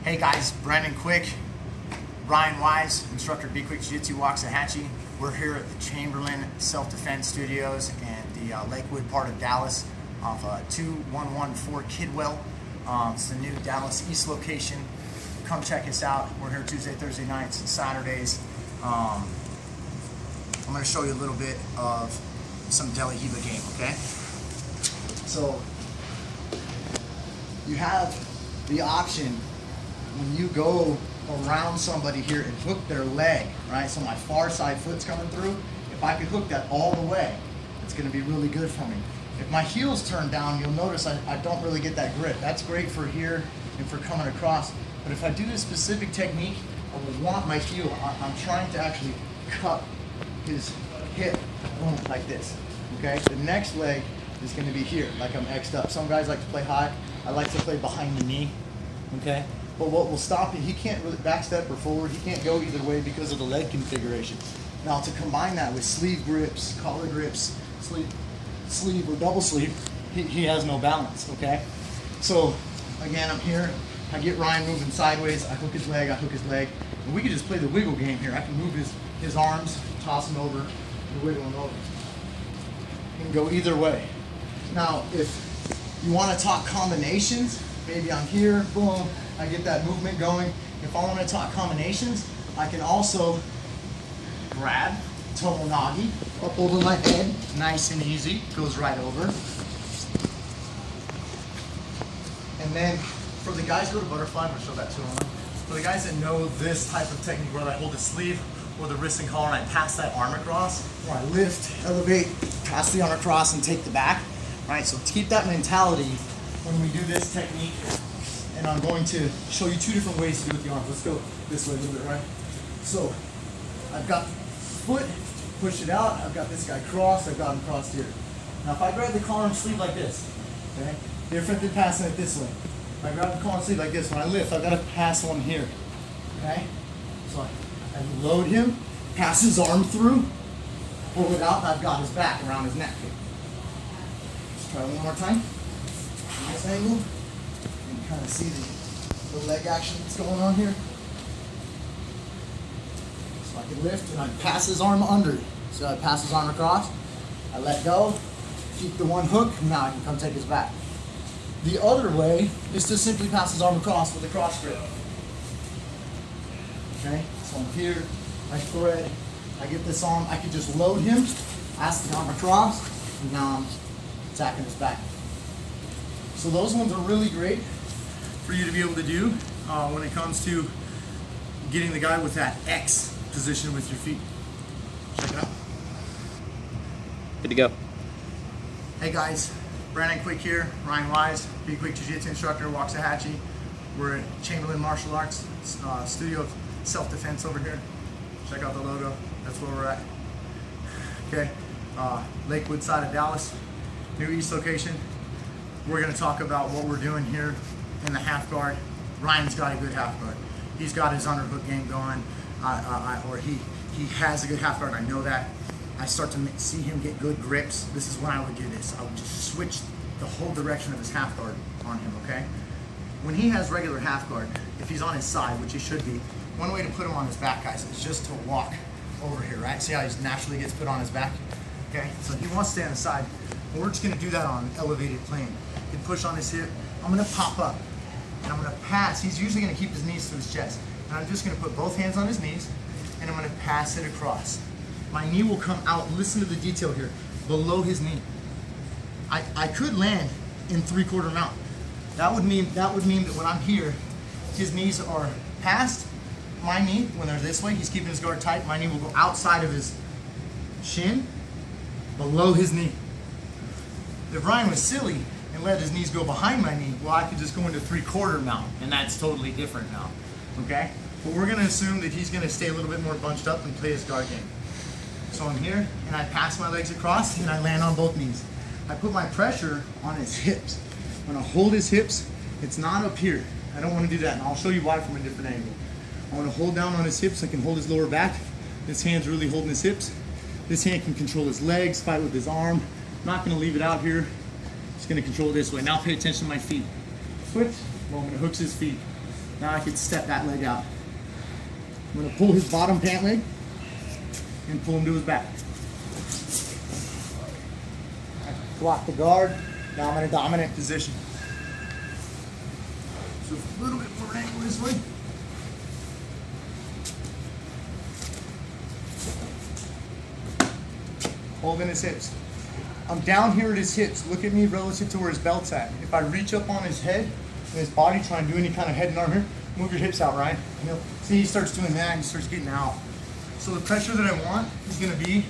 Hey guys, Brandon Quick, Ryan Wise, instructor at Be Quick Jiu-Jitsu Waxahachie. We're here at the Chamberlain Self-Defense Studios in the Lakewood part of Dallas off 2114 Kidwell. It's the new Dallas East location. Come check us out. We're here Tuesday, Thursday nights, and Saturdays. I'm going to show you a little bit of some Deli Hiba game, okay? So, you have the option when you go around somebody here and hook their leg, right? So my far side foot's coming through. If I could hook that all the way, it's going to be really good for me. If my heel's turned down, you'll notice I don't really get that grip. That's great for here and for coming across. But if I do this specific technique, I will want my heel. I'm trying to actually cup his hip, boom, like this, okay? The next leg is going to be here, like I'm X'd up. Some guys like to play high. I like to play behind the knee, okay? But what will stop you, he can't really backstep or forward. He can't go either way because of the leg configuration. Now to combine that with sleeve grips, collar grips, sleeve or double sleeve, he has no balance, okay? So again, I'm here. I get Ryan moving sideways. I hook his leg, And we can just play the wiggle game here. I can move his arms, toss him over, and wiggle him over. He can go either way. Now, if you want to talk combinations, maybe I'm here, boom, I get that movement going. If I want to talk combinations, I can also grab Tomonagi up over my head, nice and easy, goes right over. And then for the guys who go to butterfly, I'm going to show that to them. For the guys that know this type of technique where I hold the sleeve or the wrist and collar and I pass that arm across, where I lift, elevate, pass the arm across and take the back, right? So to keep that mentality when we do this technique, and I'm going to show you two different ways to do it with the arms. Let's go this way a little bit, right? So I've got foot, push it out. I've got this guy crossed. I've got him crossed here. Now if I grab the collar and sleeve like this, okay, different than passing it this way. If I grab the collar and sleeve like this, when I lift, I've got to pass one here, okay? So I load him, pass his arm through, pull it out, and I've got his back around his neck. Let's try one more time. Nice angle. And kind of see the leg action that's going on here. So I can lift and I pass his arm under. So I pass his arm across, I let go, keep the one hook, and now I can come take his back. The other way is to simply pass his arm across with a cross grip. Okay, so I'm here, I thread, I get this arm, I can just load him, pass the arm across, and now I'm attacking his back. So those ones are really great for you to be able to do when it comes to getting the guy with that X position with your feet. Check it out. Good to go. Hey guys, Brandon Quick here, Ryan Wise, Be Quick Jiu-Jitsu instructor, Waxahachie. We're at Chamberlain Martial Arts Studio of Self-Defense over here. Check out the logo, that's where we're at. Okay, Lakewood side of Dallas, new East location. We're going to talk about what we're doing here in the half guard. Ryan's got a good half guard. He's got his underhook game going, or he has a good half guard. I know that. I start to see him get good grips. This is when I would do this. I would just switch the whole direction of his half guard on him, okay? When he has regular half guard, if he's on his side, which he should be, one way to put him on his back, guys, is just to walk over here, right? See how he naturally gets put on his back? Okay, so he wants to stay on the side. We're just gonna do that on an elevated plane. He can push on his hip. I'm gonna pop up and I'm gonna pass. He's usually gonna keep his knees to his chest. And I'm just gonna put both hands on his knees and I'm gonna pass it across. My knee will come out, listen to the detail here, below his knee. I could land in 3/4 mount. That would mean that when I'm here, his knees are past my knee. When they're this way, he's keeping his guard tight. My knee will go outside of his shin, below his knee. If Ryan was silly and let his knees go behind my knee, well, I could just go into 3/4 mount, and that's totally different now, okay? But we're gonna assume that he's gonna stay a little bit more bunched up and play his guard game. So I'm here, and I pass my legs across, and I land on both knees. I put my pressure on his hips. When I hold his hips, it's not up here. I don't wanna do that, and I'll show you why from a different angle. I wanna hold down on his hips, I can hold his lower back. This hand's really holding his hips. This hand can control his legs, fight with his arm. I'm not gonna leave it out here. Just gonna control it this way. Now pay attention to my feet. Switch, moment, hooks his feet. Now I can step that leg out. I'm gonna pull his bottom pant leg and pull him to his back. Block the guard, dominant position. So a little bit more angle this way. Holding his hips. I'm down here at his hips. Look at me relative to where his belt's at. If I reach up on his head and his body, try and do any kind of head and arm here, move your hips out, Ryan. See, he starts doing that and he starts getting out. So the pressure that I want is gonna be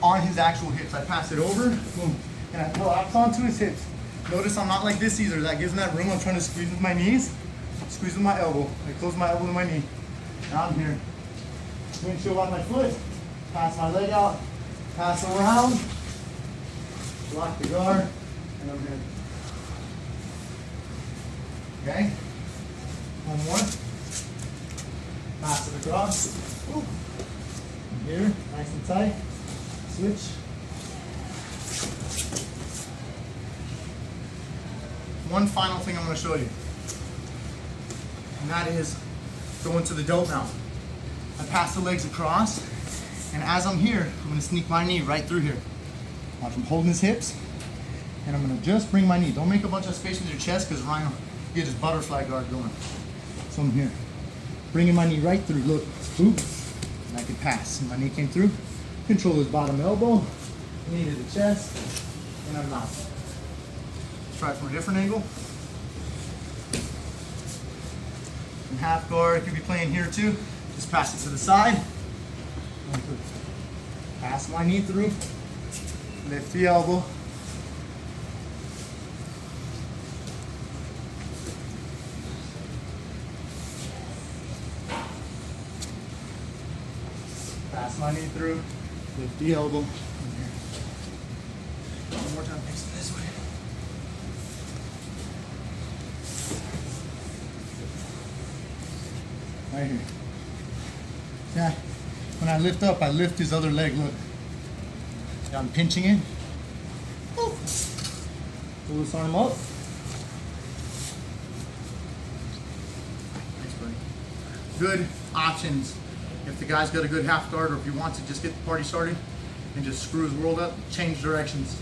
on his actual hips. I pass it over, boom, and I collapse onto his hips. Notice I'm not like this either. That gives him that room. I'm trying to squeeze with my knees, squeeze with my elbow. I close my elbow to my knee. Now I'm here. Windshield on my foot, pass my leg out, pass around, block the guard, and I'm here. Okay? One more. Pass it across. Ooh. Here, nice and tight. Switch. One final thing I'm going to show you, and that is going to the dope mount. I pass the legs across, and as I'm here, I'm going to sneak my knee right through here. Watch, I'm holding his hips, and I'm going to just bring my knee. Don't make a bunch of space with your chest because Ryan will get his butterfly guard going. So I'm here, bringing my knee right through. Look, boop, and I can pass. And my knee came through. Control his bottom elbow, knee to the chest, and I'm not. Let's try it from a different angle. And half guard, could be playing here too. Just pass it to the side. Pass my knee through. Lift the elbow. Pass my knee through. Lift the elbow. One more time, face it this way. Right here. Yeah. When I lift up, I lift his other leg. Look. Yeah, I'm pinching it. Pull this arm up. Thanks, buddy. Good options. If the guy's got a good half guard, or if he wants to just get the party started and just screw his world up, change directions.